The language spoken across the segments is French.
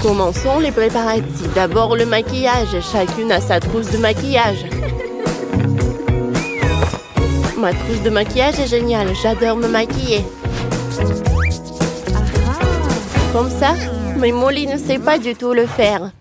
Commençons les préparatifs. D'abord le maquillage. Chacune a sa trousse de maquillage. Ma trousse de maquillage est géniale. J'adore me maquiller. Comme ça, mais Molly ne sait pas du tout le faire.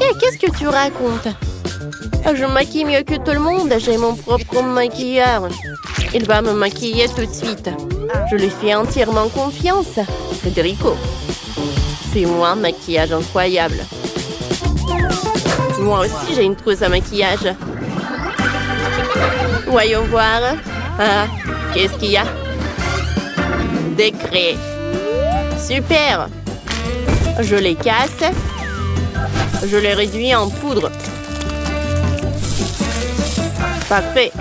Et qu'est-ce que tu racontes? Je maquille mieux que tout le monde. J'ai mon propre maquilleur. Il va me maquiller tout de suite. Je lui fais entièrement confiance. Federico. C'est moi, maquillage incroyable. Moi aussi, j'ai une trousse à maquillage. Voyons voir. Ah, qu'est-ce qu'il y a? Des craies. Super. Je les casse. Je les réduis en poudre. Parfait.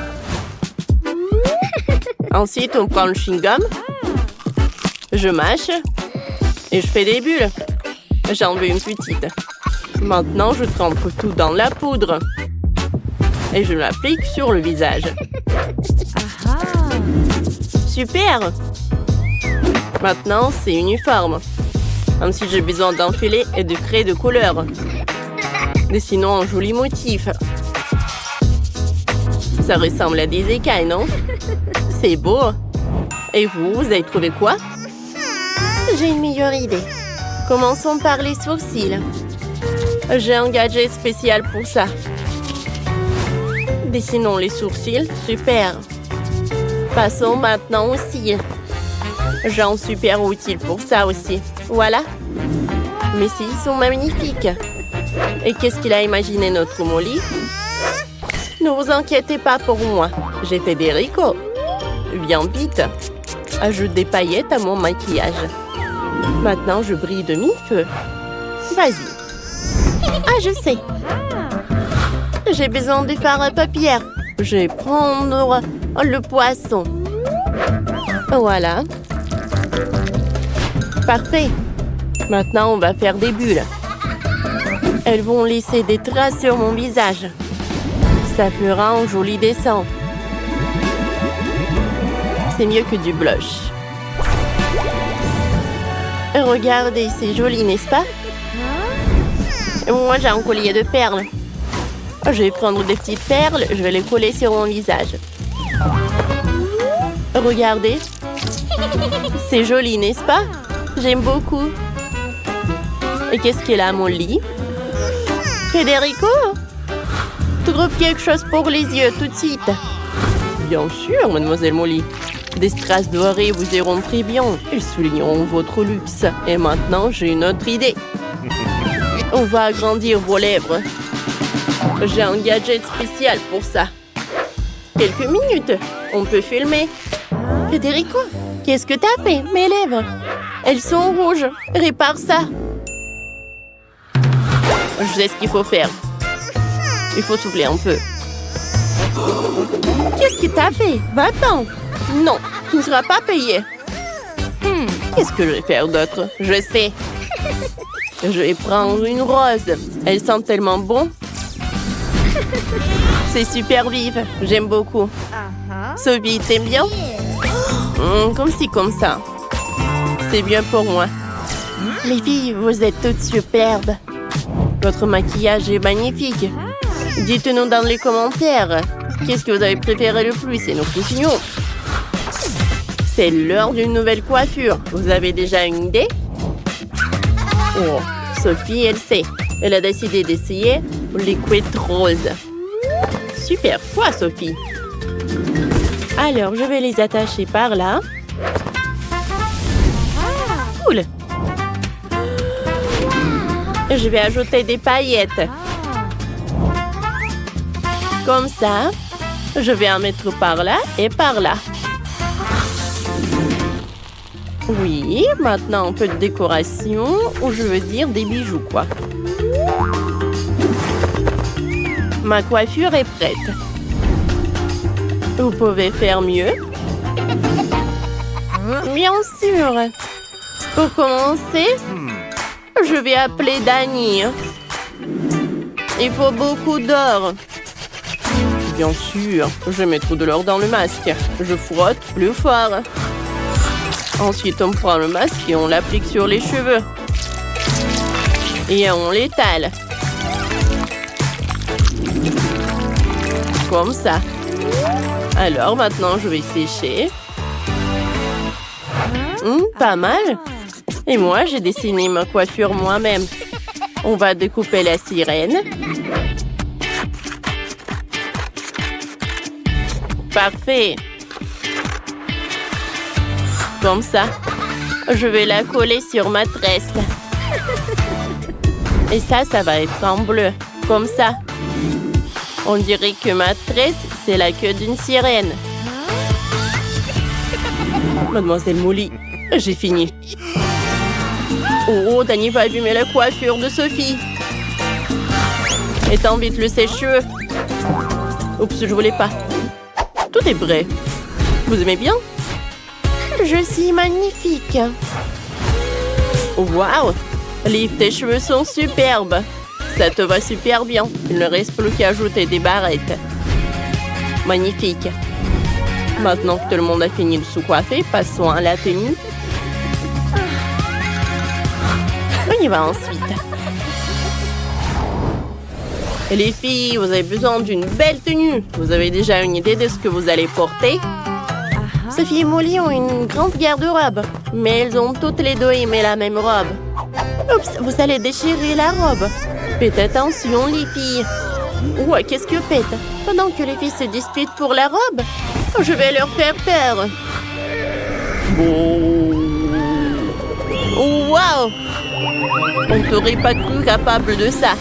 Ensuite, on prend le chewing-gum. Je mâche. Et je fais des bulles. J'en veux une petite. Maintenant, je trempe tout dans la poudre. Et je l'applique sur le visage. Super! Maintenant, c'est uniforme. Ensuite, j'ai besoin d'un filet et de craie de couleur. Dessinons un joli motif. Ça ressemble à des écailles, non? C'est beau. Et vous avez trouvé quoi? J'ai une meilleure idée. Commençons par les sourcils. J'ai un gadget spécial pour ça. Dessinons les sourcils. Super. Passons maintenant aux cils. J'ai un super outil pour ça aussi. Voilà. Mes cils sont magnifiques. Et qu'est-ce qu'il a imaginé notre Molly? Ne vous inquiétez pas pour moi. J'ai Federico. Viens vite. Ajoute des paillettes à mon maquillage. Maintenant, je brille de mille feux. Vas-y. Ah, je sais. J'ai besoin de fard à paupières. Je vais prendre le poisson. Voilà. Parfait. Maintenant, on va faire des bulles. Elles vont laisser des traces sur mon visage. Ça fera un joli dessin. C'est mieux que du blush. Regardez, c'est joli, n'est-ce pas? Moi, j'ai un collier de perles. Je vais prendre des petites perles, je vais les coller sur mon visage. Regardez. C'est joli, n'est-ce pas? J'aime beaucoup. Et qu'est-ce qu'elle a, Molly? Federico? Trouve quelque chose pour les yeux, tout de suite. Bien sûr, mademoiselle Molly. Des strass dorées vous iront très bien. Ils souligneront votre luxe. Et maintenant, j'ai une autre idée. On va agrandir vos lèvres. J'ai un gadget spécial pour ça. Quelques minutes. On peut filmer. Federico, qu'est-ce que t'as fait? Mes lèvres. Elles sont rouges. Répare ça. Je sais ce qu'il faut faire. Il faut souffler un peu. Qu'est-ce que t'as fait? Va-t'en. Non, tu ne seras pas payé. Qu'est-ce que je vais faire d'autre? Je sais. Je vais prendre une rose. Elle sent tellement bon. C'est super vive. J'aime beaucoup. Sophie, t'aimes bien? Comme ci, comme ça. C'est bien pour moi. Les filles, vous êtes toutes superbes. Votre maquillage est magnifique. Dites-nous dans les commentaires. Qu'est-ce que vous avez préféré le plus et nous continuons. C'est l'heure d'une nouvelle coiffure. Vous avez déjà une idée? Oh, Sophie, elle sait. Elle a décidé d'essayer Liquid Rose. Super, toi, Sophie. Alors, je vais les attacher par là. Cool. Je vais ajouter des paillettes. Comme ça. Je vais en mettre par là et par là. Oui, maintenant un peu de décoration, ou je veux dire des bijoux, quoi. Ma coiffure est prête. Vous pouvez faire mieux? Bien sûr. Pour commencer, je vais appeler Dani. Il faut beaucoup d'or. Bien sûr, je vais mettre de l'or dans le masque. Je frotte plus fort. Ensuite, on prend le masque et on l'applique sur les cheveux. Et on l'étale. Comme ça. Alors maintenant, je vais sécher. Pas mal. Et moi, j'ai dessiné ma coiffure moi-même. On va découper la sirène. Parfait. Comme ça. Je vais la coller sur ma tresse. Et ça va être en bleu. Comme ça. On dirait que ma tresse, c'est la queue d'une sirène. Mademoiselle Molly, j'ai fini. Oh, Danny va abîmer la coiffure de Sophie. Étends vite le sèche-cheveux. Oups, je voulais pas. Tout est prêt. Vous aimez bien? Je suis magnifique. Waouh! Liv, tes cheveux sont superbes. Ça te va super bien. Il ne reste plus qu'à ajouter des barrettes. Magnifique. Maintenant que tout le monde a fini de se coiffer, passons à la tenue. On y va ensuite. Et les filles, vous avez besoin d'une belle tenue. Vous avez déjà une idée de ce que vous allez porter? Sophie et Molly ont une grande garde-robe, mais elles ont toutes les deux aimé la même robe. Oups, vous allez déchirer la robe. Faites attention, les filles. Ouais, qu'est-ce que faites? Pendant que les filles se disputent pour la robe, je vais leur faire peur. Oh, wow! On ne t'aurait pas cru capable de ça.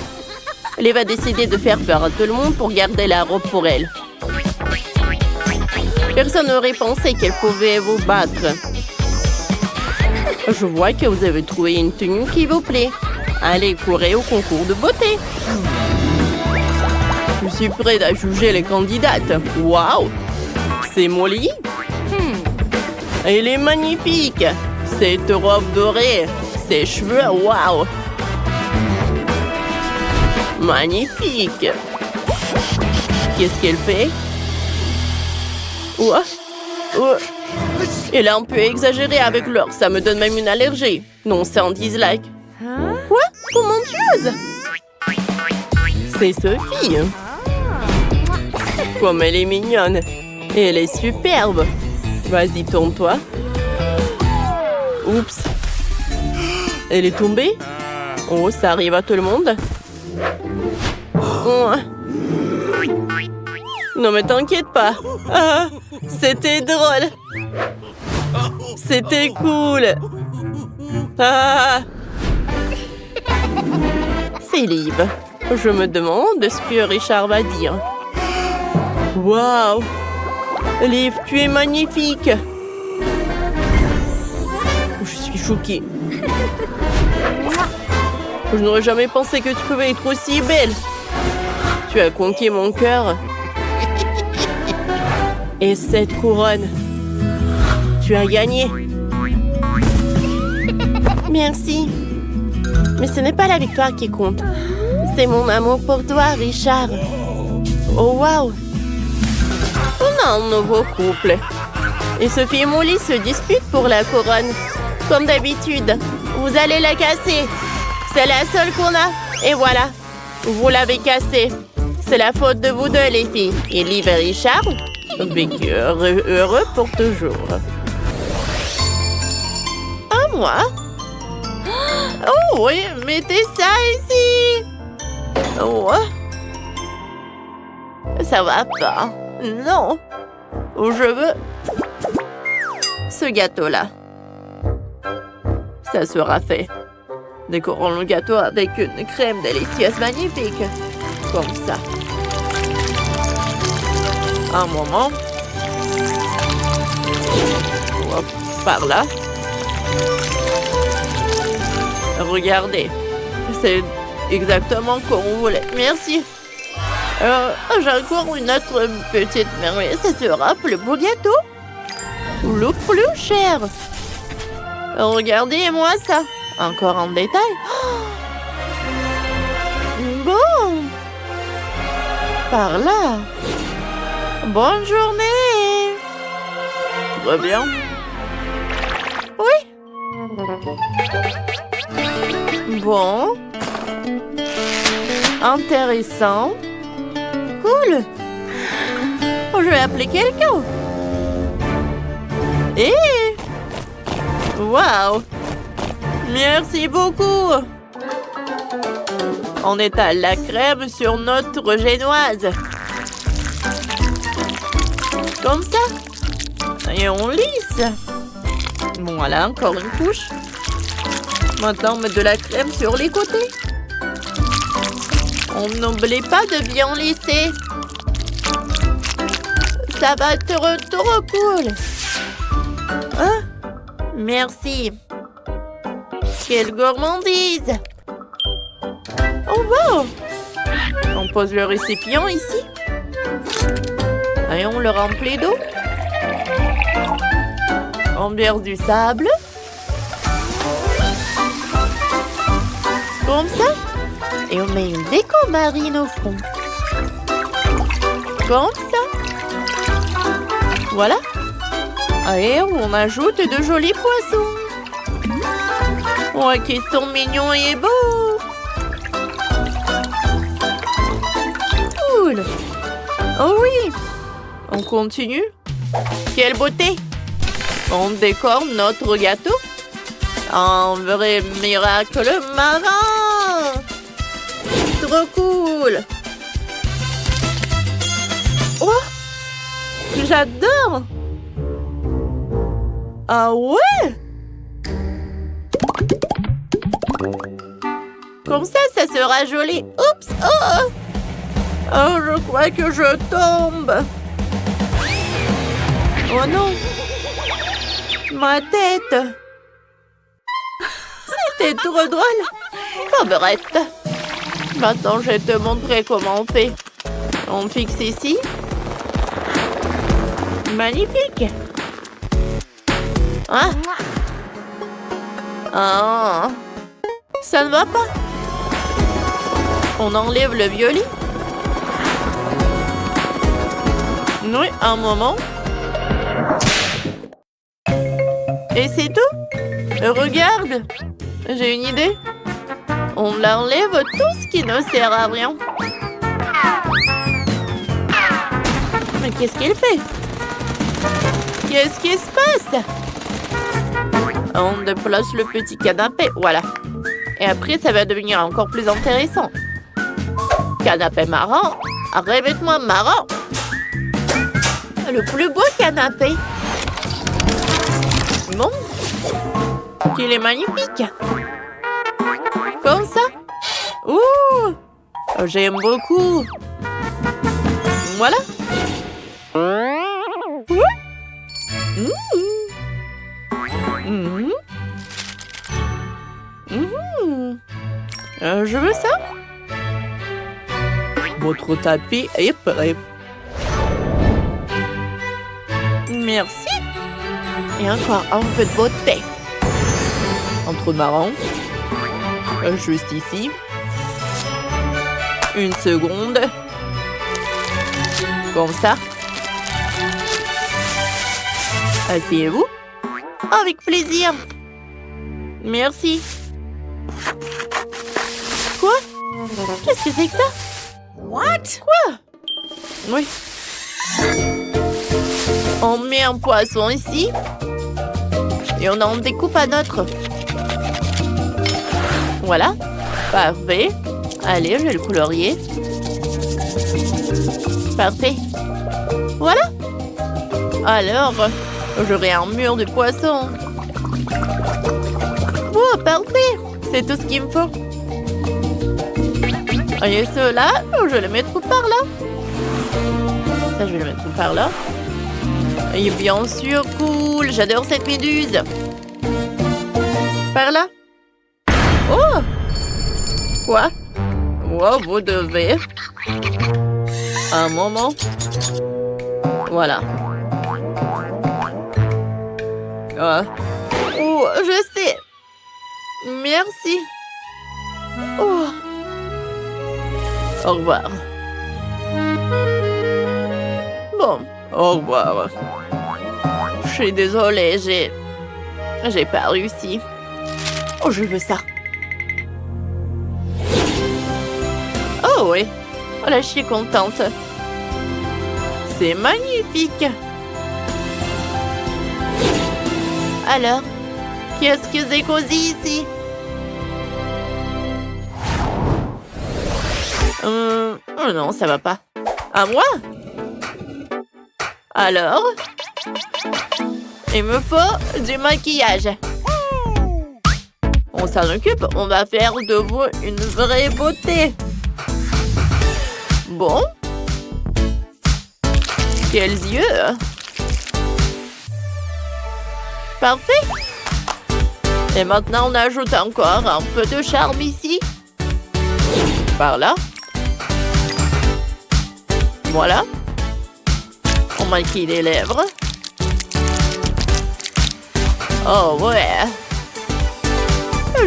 Elle va décider de faire peur à tout le monde pour garder la robe pour elle. Personne n'aurait pensé qu'elle pouvait vous battre. Je vois que vous avez trouvé une tenue qui vous plaît. Allez, courez au concours de beauté. Je suis prête à juger les candidates. Waouh! C'est Molly? Elle est magnifique. Cette robe dorée, ses cheveux, waouh! Magnifique. Qu'est-ce qu'elle fait? Elle a un peu exagéré avec l'or. Ça me donne même une allergie. Non, c'est un dislike. Quoi? Comment tu oses? C'est Sophie. Comme elle est mignonne. Et elle est superbe. Vas-y, tourne-toi. Oups. Elle est tombée? Oh, ça arrive à tout le monde. Oh. Non, mais t'inquiète pas. Ah, c'était drôle. C'était cool. Ah. C'est Liv. Je me demande ce que Richard va dire. Waouh! Liv, tu es magnifique. Je suis choquée. Je n'aurais jamais pensé que tu pouvais être aussi belle. Tu as conquis mon cœur. Et cette couronne, tu as gagné. Merci. Mais ce n'est pas la victoire qui compte. C'est mon amour pour toi, Richard. Oh, waouh! On a un nouveau couple. Et Sophie et Molly se disputent pour la couronne. Comme d'habitude, vous allez la casser. C'est la seule qu'on a. Et voilà, vous l'avez cassée. C'est la faute de vous deux, les filles. Et Liv et Richard, heureux pour toujours. À moi? Oh oui, mettez ça ici. Oh. Ça va pas. Non. Je veux ce gâteau-là. Ça sera fait. Décorons le gâteau avec une crème délicieuse magnifique. Comme ça. Un moment. Hop, par là. Regardez. C'est exactement comme vous voulez. Merci. J'ai encore une autre petite merveille. Ça sera le beau gâteau. Le plus cher. Regardez-moi ça. Encore en détail. Bon. Par là. Bonne journée. Très bien. Oui. Bon. Intéressant. Cool. Oh, je vais appeler quelqu'un. Waouh. Merci beaucoup. On étale la crème sur notre génoise. Comme ça. Et on lisse. Voilà, encore une couche. Maintenant, on met de la crème sur les côtés. On n'oublie pas de bien lisser. Ça va être trop cool. Hein? Merci. Quelle gourmandise. Oh wow. On pose le récipient ici. Et on le remplit d'eau. On verse du sable. Comme ça. Et on met une déco marine au fond. Comme ça. Voilà. Et on ajoute de jolis poissons. Oh, qu'ils sont mignons et beaux. Cool. Oh oui. On continue. Quelle beauté. On décore notre gâteau. Un vrai miracle marin. Trop cool. Oh, j'adore. Ah ouais. Comme ça sera joli. Oups. Oh, oh, je crois que je tombe. Oh non. Ma tête. C'était trop drôle. Pauvrette. Maintenant, je vais te montrer comment on fait. On fixe ici. Magnifique. Hein? Ah, ça ne va pas. On enlève le violet. Oui, un moment. Et c'est tout. Regarde. J'ai une idée. On enlève tout ce qui ne sert à rien. Mais qu'est-ce qu'il fait? Qu'est-ce qui se passe? On déplace le petit canapé. Voilà. Et après, ça va devenir encore plus intéressant. Canapé marrant. Revêtement marrant. Le plus beau canapé. Bon. Qu'il est magnifique. Comme ça. Ouh. J'aime beaucoup. Voilà. Oui. Je veux ça. Votre tapis est prêt. Merci. Et encore un peu de beauté. Un trou de marron. Juste ici. Une seconde. Comme ça. Asseyez-vous. Avec plaisir. Merci. Quoi? Qu'est-ce que c'est que ça? What? Quoi? Oui. On met un poisson ici. Et on en découpe un autre. Voilà. Parfait. Allez, je vais le colorier. Parfait. Voilà. Alors, j'aurai un mur de poissons. Oh, parfait. C'est tout ce qu'il me faut. Et cela, je vais le mettre par là. Ça, je vais le mettre par là. Et bien sûr, cool. J'adore cette méduse. Par là. Oh! Quoi? Oh, vous devez. Un moment. Voilà. Ah. Oh, je sais. Merci. Oh. Au revoir. Bon, au revoir. Je suis désolée, j'ai pas réussi. Oh, je veux ça. Oh oui. Oh là, je suis contente. C'est magnifique. Alors, qu'est-ce que c'est cosy ici? Oh non, ça va pas. À moi? Alors? Il me faut du maquillage. On s'en occupe, on va faire de vous une vraie beauté. Bon. Quels yeux! Parfait! Et maintenant, on ajoute encore un peu de charme ici. Par là. Voilà. On maquille les lèvres. Oh ouais!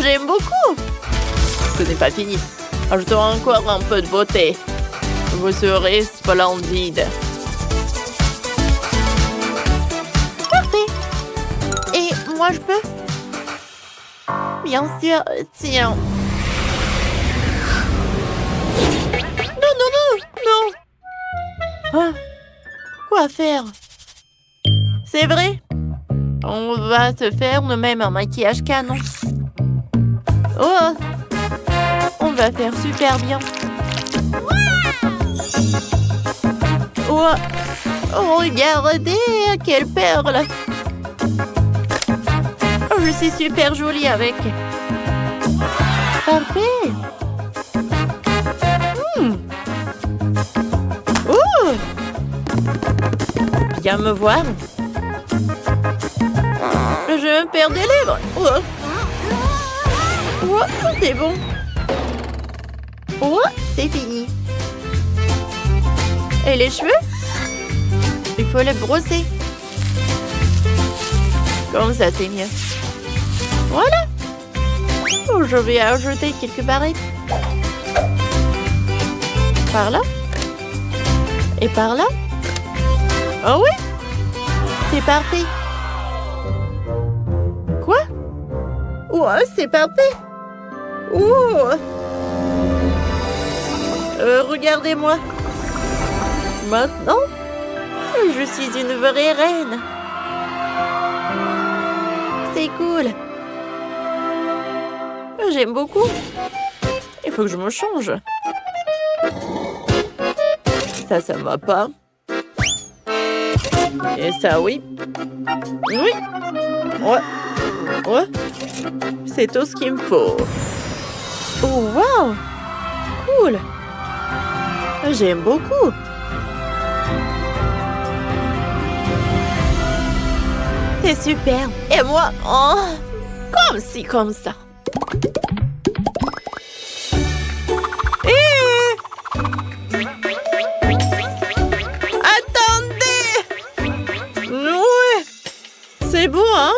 J'aime beaucoup! Ce n'est pas fini. Ajoutons encore un peu de beauté. Vous serez splendide. Parfait! Et moi, je peux? Bien sûr, tiens. Non, non, non, non! Ah, quoi faire? C'est vrai? On va se faire nous-mêmes un maquillage canon. Oh! On va faire super bien. Oh! Regardez, quelle perle! Oh, je suis super jolie avec. Parfait! Oh! Viens me voir. Je me perds des lèvres. Oh! Oh, c'est bon. Oh, c'est fini. Et les cheveux? Il faut les brosser. Comme ça, c'est mieux. Voilà. Oh, je vais ajouter quelques barrettes. Par là. Et par là. Oh oui. C'est parfait. Quoi? Oh, c'est parfait. Oh. Regardez-moi. Maintenant, je suis une vraie reine. C'est cool. J'aime beaucoup. Il faut que je me change. Ça ne va pas. Et ça, oui. Oui. Ouais. Ouais. C'est tout ce qu'il me faut. Oh, wow. Cool. J'aime beaucoup. C'est super. Et moi, oh, comme ci, comme ça. Attendez. Oui. C'est beau, hein?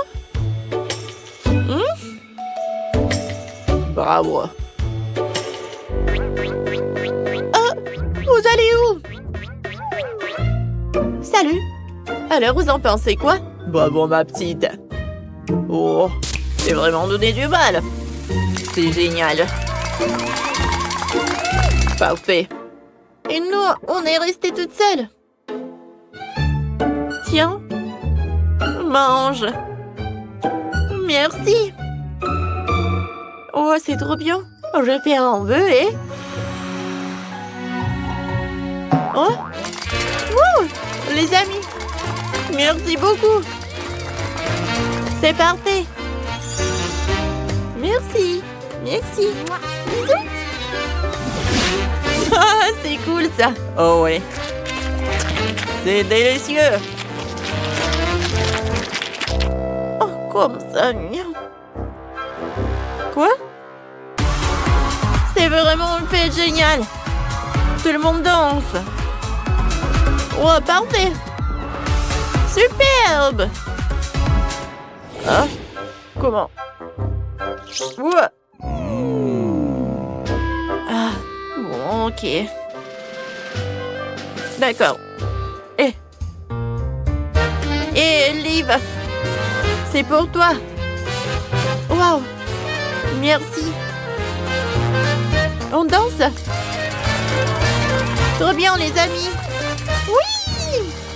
Bravo. Vous allez où? Salut. Alors, vous en pensez quoi? Bravo, ma petite. Oh, c'est vraiment donné du mal. C'est génial. Parfait. Et nous, on est restés toutes seules. Tiens. Mange. Merci. Oh, c'est trop bien. Je fais un vœu et... Oh! Wouh! Les amis! Merci beaucoup! C'est parfait! Merci! Merci! Bisous! Ah, c'est cool ça! Oh ouais! C'est délicieux! Oh, comme ça! Quoi? C'est vraiment une fête géniale! Tout le monde danse! Oh, parfait! Superbe! Ah, comment? Ouais. Ah, bon, ok. D'accord. Et Liv, c'est pour toi. Waouh! Merci. On danse? Trop bien, on les a mis. Oui!